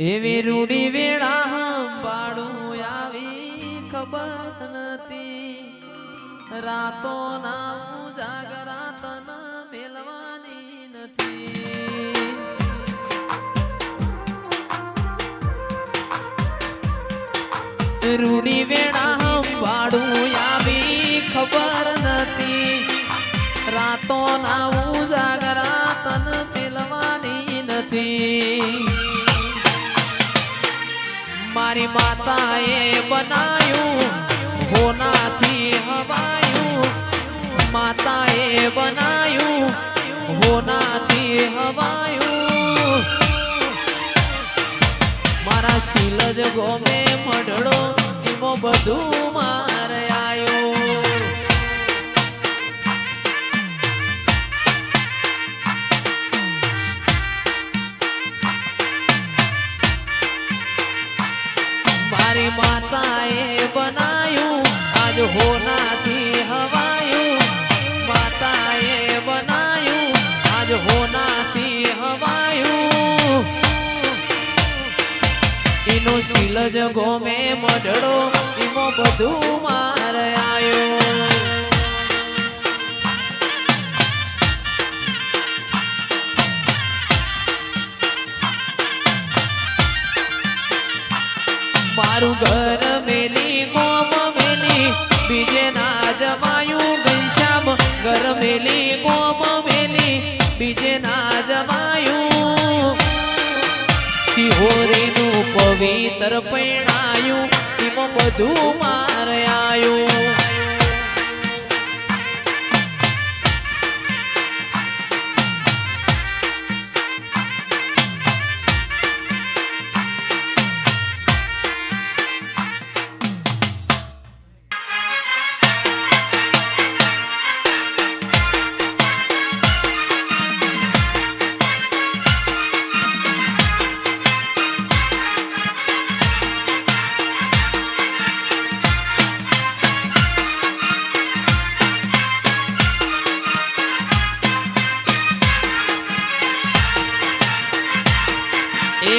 એવી રૂડી વેળા હંભાળું આવી ખબર નથી રાતો ના જાગરા તન મેલવાની નથી રૂડી વેળા હંભાળું આવી ખબર નથી રાતો ના જાગરા તન મેલવાની નથી મારી માતાએ બનાયું હોનાથી હવાયું માતાએ બનાયું હોનાથી હવાયું મારા શીલજ ગોમે મઢડો એમો બધું મારે આયો મારી માતાએ બનાયું આજ હોનાથી હવાયું માતાએ બનાયું આજ હોનાથી હવાયું એનો શીલજ ગોમે મઢડો એમો બધું મારે આયો મારું ઘર મેલી ગોમ મેલી બીજે ના જમાયું ઘનશ્યામ ઘર મેલી ગોમ મેલી બીજે ના જમાયું શિહોરીનું પવિત્ર પૈણાયું એમાં બધું મારે આયું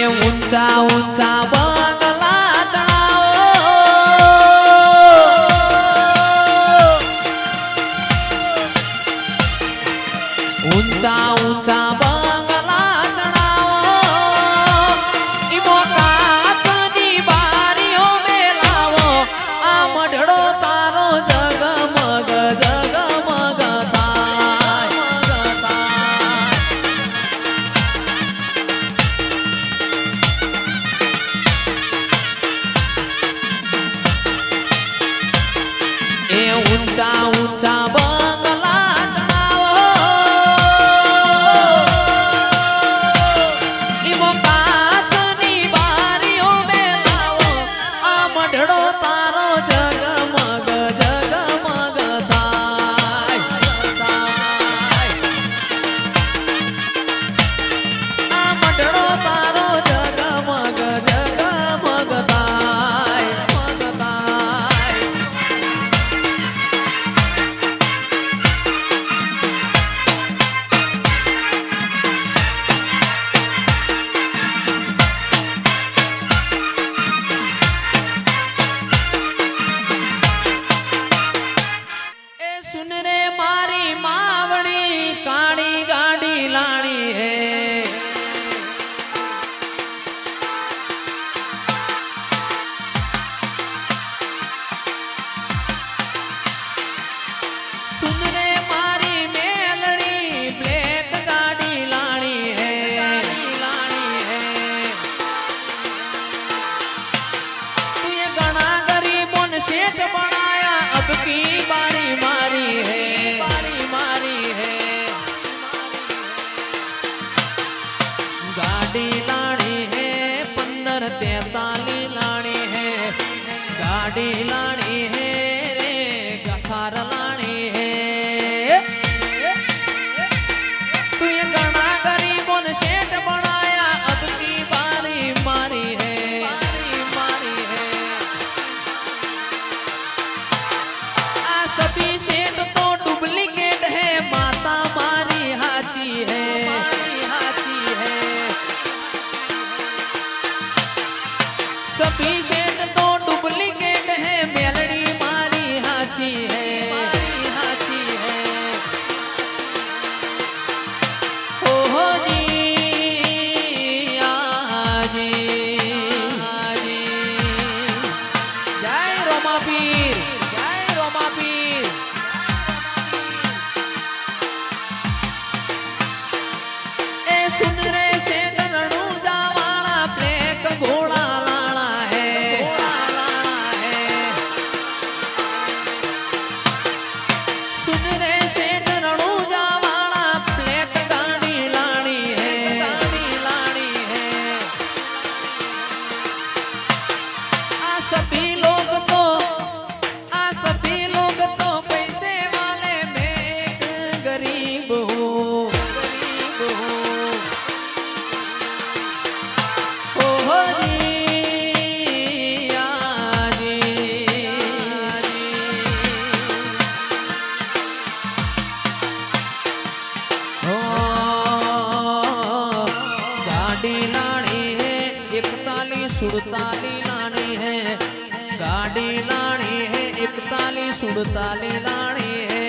ऊंचा ऊंचा बंगला चढ़ाओ ऊंचा ऊंचा बंगला चढ़ाओ इमो काचनी बारियों में लावो आ मढ़ड़ो तारो जगमग जगमग थाय ऊंचा ऊंचा बंगला चढ़ाओ इमो काचनी बारियों में लावो आ मढ़ड़ो तारो जगमग जगमग थाय आ मढ़ड़ो तारो जगमग जगमग थाय सुन रे मारी मावड़ी काली गाड़ी लानी है सुन रे मारी मेलड़ी ब्लैक गाड़ी लानी है तू ये गणा गरीबों ने सेठ बनाया अब की बारी मारी है गाड़ी लानी है 1543 लानी है गाड़ी लानी है रे गफार लानी है तू ये गणा गरीबों ने सेठ बनाया अब की बारी मारी है आ सभी सेठ तो डुप्लीकेट है माता मारी हाची है सुड़ताली लानी है गाड़ी लानी है 41 लानी है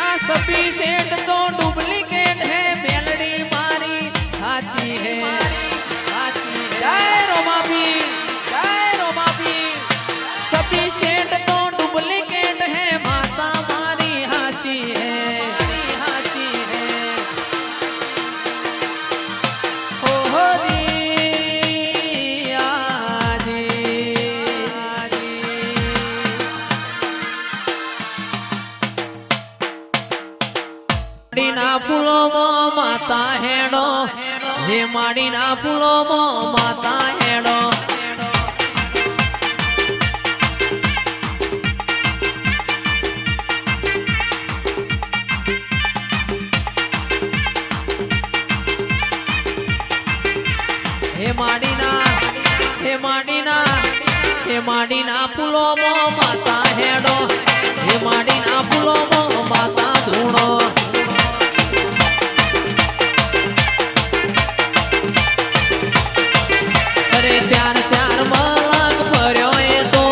आ सभी सेट तो डुप्लीकेट है मेलडी मारी हाची है जय रोमापी सभी सेट तो डुप्लीकेट है माता मारी हाची है फूलो मो माता हेड़ो हे माड़ी ना फूलो मो माता हेड़ो हे माड़ी ना फूलो मो माता हेड़ो हे माड़ी ना फूलो मो माता धूणो चार चार मालक भर्यो ए तो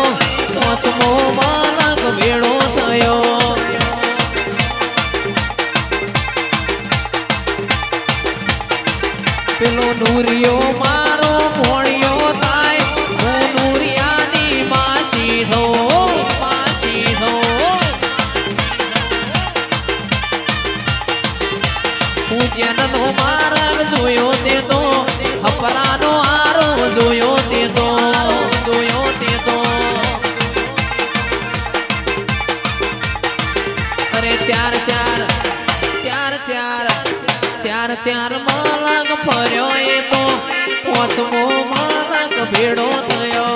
पांचमो मालक भेड़ो थयो पेलो नूरियो मारो भोणियो थाय हूँ नूरियानी मासी थो पूजननो मार्ग जोयो ते तो हपरानो आरो जोयो ते तो अरे चार मालक फर्यो ए तो पांचमो मालक भेड़ो थयो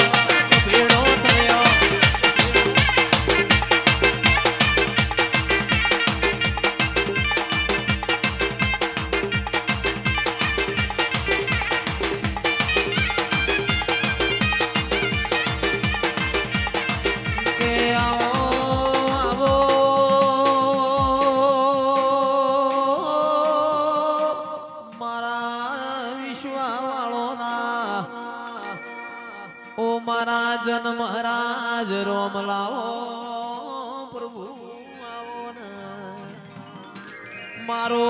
जन महाराज रोम लाओ प्रभु आओ न मारो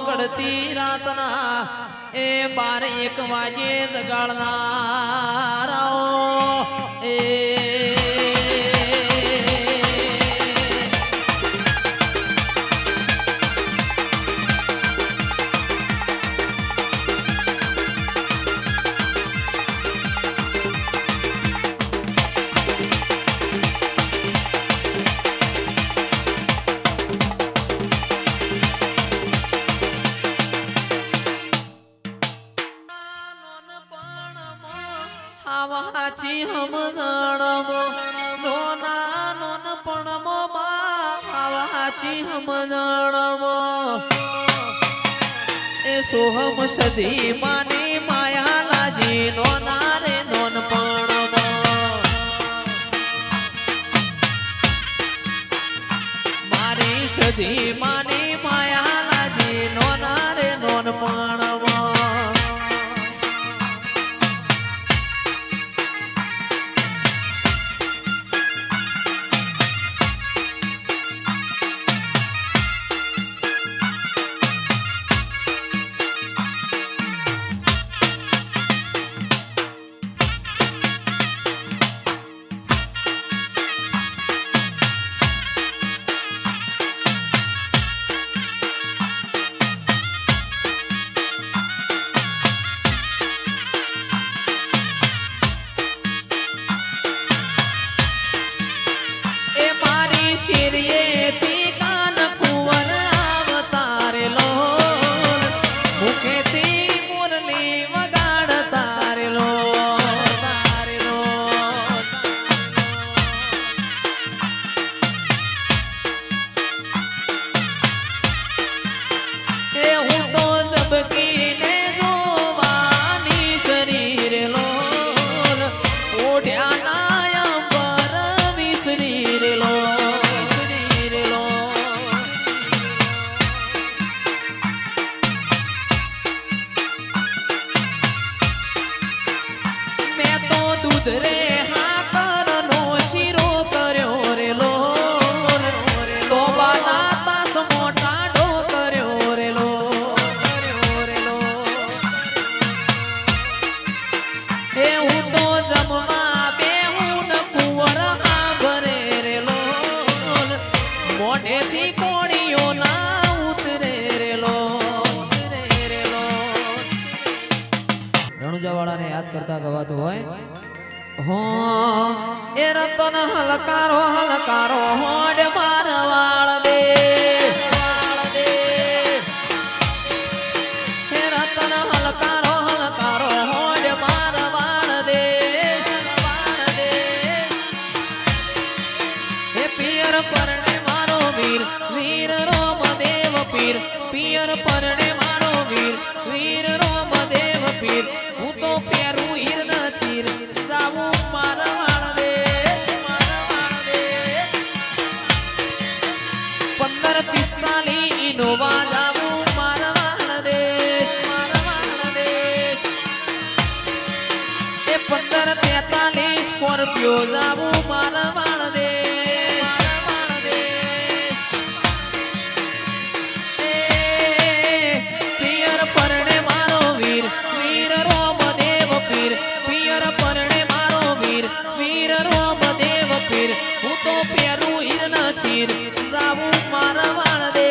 गड़ती रातना ए 12-1 वाजे जगाड़ना राओ हावाची हम गणमो नोना नोन पणमो मा हावाची हम गणमो ए सोहम सदी मानी माया लाजी नोना रे नोन पणमो मारी सदी मानी माया लाजी नोना रे नोन पणमो ઉધરે હાકર નો શીરો કર્યો રે લો તો બાલા તાસ મોટા ડો કર્યો રે લો એ હું તો જમવા બેહું ન કુંવર આંભરે રે લો મોઢેથી કોણીઓ ના ઉતરે રે લો રણુજાવાળાને યાદ કરતા ગવાતું હોય હો એ રતન હલકારો હલકારો હોડ મારવાળ દે હે રતન હલકારો હલકારો હોડ મારવાળ દે હે પિયર પરણે મારો વીર વીર રોમદેવ પીર પિયર પરણે મારો વીર વીર રોમદેવ પીર હું તો પેરું હીર ન ચીર જાવું મારવાળ દે 1545 ઇનોવા જાવું મારવાળ દે એ 1543 સ્કોર્પિયો જાવું મારવાળ દે પિયર પરણે મારો વીર વીર રોમદેવ પીર પિયર પરણે મારો વીર વીર રોમદેવ પીર હું તો પેરું હીર ન ચીર જાવું મારવાળ દે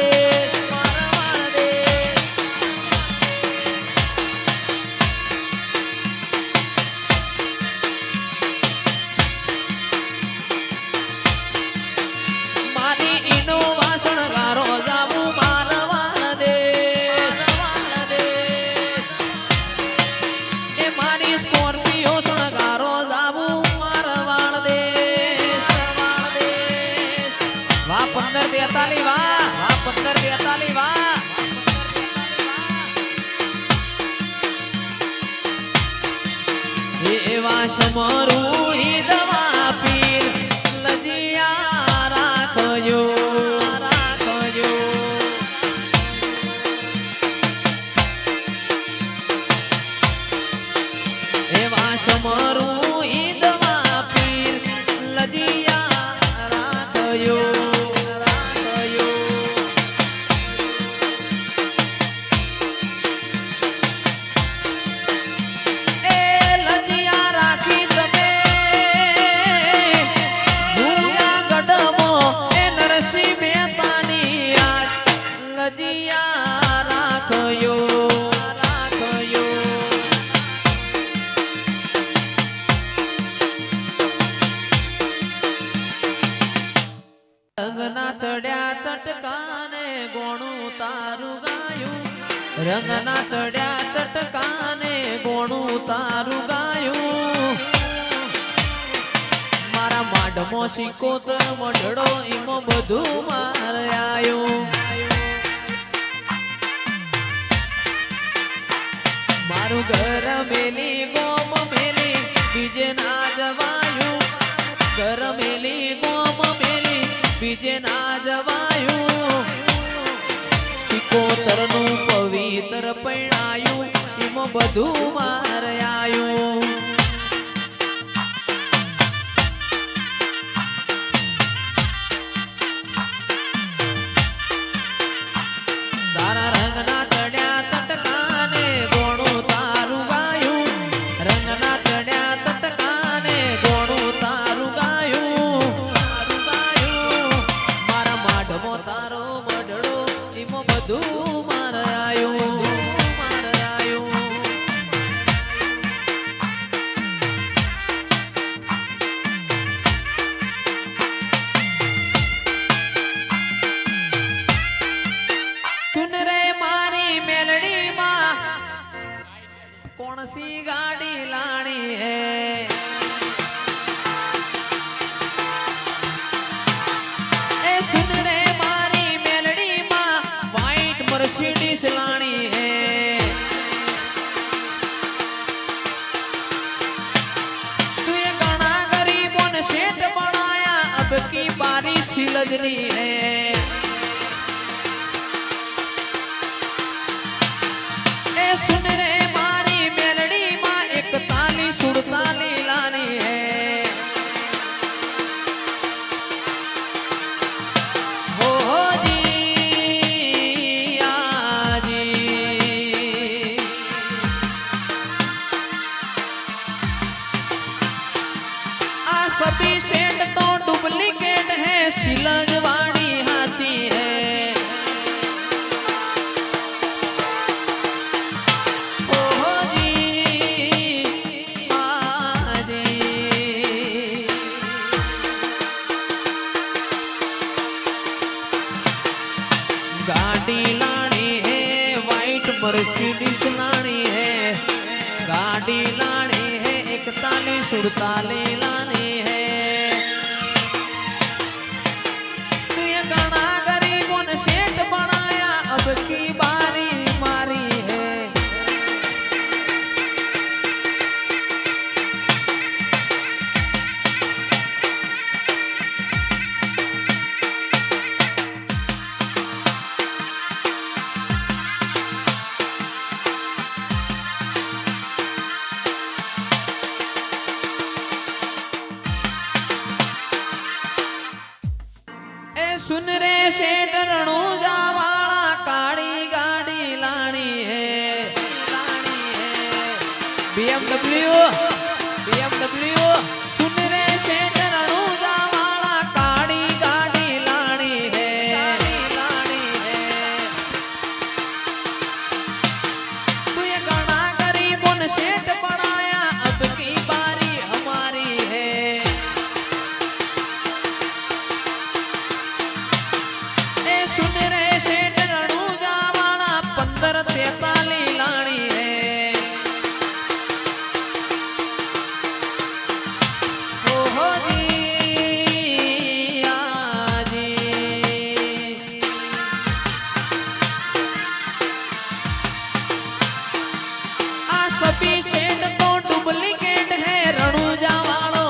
મારી ઈનો વાસણ ગારો જાવું મારવાળ દે એ મારી સ્કોર્પિયો સણગારો જાવું મારવાળ દે વાહ 1543 વાહ 1543 વાહ એવા સમરું દવા પીર લજિયા રાખજો એવા સમરું દવા પીર લજિયા રાખજો રંગના ચડ્યા ચટકાને ગોણું તારું ગાયું રંગના ચડ્યા ચટકાને ગોણું તારું ગાયું મારા માઢમો સિકોતર મઢડો એમો બધું માર આયું મારું ઘર મેલી ગોમ મેલી બીજે ના જવાયું ઘર મેલી ગોમ મેલી બીજે ના જવાયું સિકોતરનું પવિત્ર પૈણાયું એમાં બધું માર આયું તારા રંગના ચડ્યા ચટકાને ગોણું તારું ગાયું રંગના ચડ્યા ચટકાને ગોણું તારું ગાયું મારા માઢમો તારો મઢડો એમાં બધું માર આયું તુન રે મારી મેલડી માં કોણ સી ગાડી લાણી હે એ સુન રે મારી મેલડી માં વ્હાઈટ મર્સિડીઝ લાણી હે તુએ ઘણા ગરીબોને શેઠ બનાયા અબ की बारी सिलजनी है सुन रे मारी मेलड़ी माँ एक ताली सुड़ताली लानी है सिलजवाड़ी हाची है। ओहो जी हाजी गाड़ी लानी है वाइट मर्सिडीज लानी है। गाड़ी लानी है 41-48 लानी है। तू ये गाना गरीबों ने सेठ बनाया अब की बारी मारी है। सुन रे सेठ रणूजा वाला काली गाड़ी लानी है। BMW सुन रे सेठ रणूजा वाला काली गाड़ी लानी है। तू ये गाना गरीबों ने सेठ बनाया अब की बारी हमारी है। सुन रे सेठ रणूजा वाला 15-43 लानी है। ओहो जी आजी आ सभी सेठ तो डुप्लीकेट है रणूजा वालों